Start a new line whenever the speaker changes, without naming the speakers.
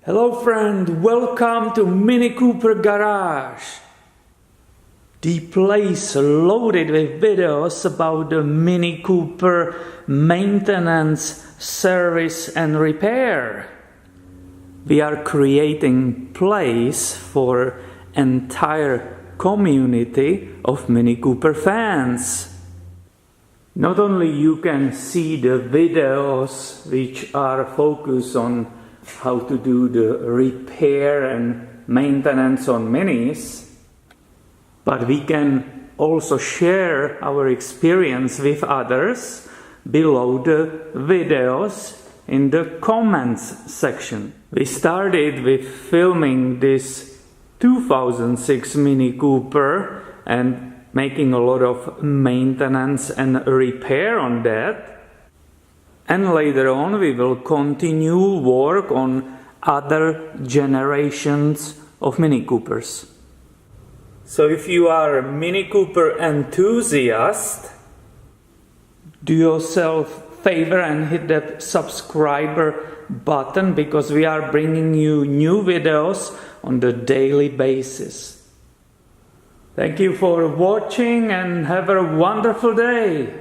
Hello friend, welcome to MiniCooper Garage. The place loaded with videos about the Mini Cooper maintenance, service and repair. We are creating place for entire community of Mini Cooper fans. Not only you can see the videos which are focused on how to do the repair and maintenance on Minis, but we can also share our experience with others below the videos in the comments section. We started with filming this 2006 Mini Cooper and making a lot of maintenance and repair on that. And later on we will continue work on other generations of Mini Coopers. So if you are a Mini Cooper enthusiast, do yourself a favor and hit that subscriber button, because we are bringing you new videos on the daily basis. Thank you for watching and have a wonderful day.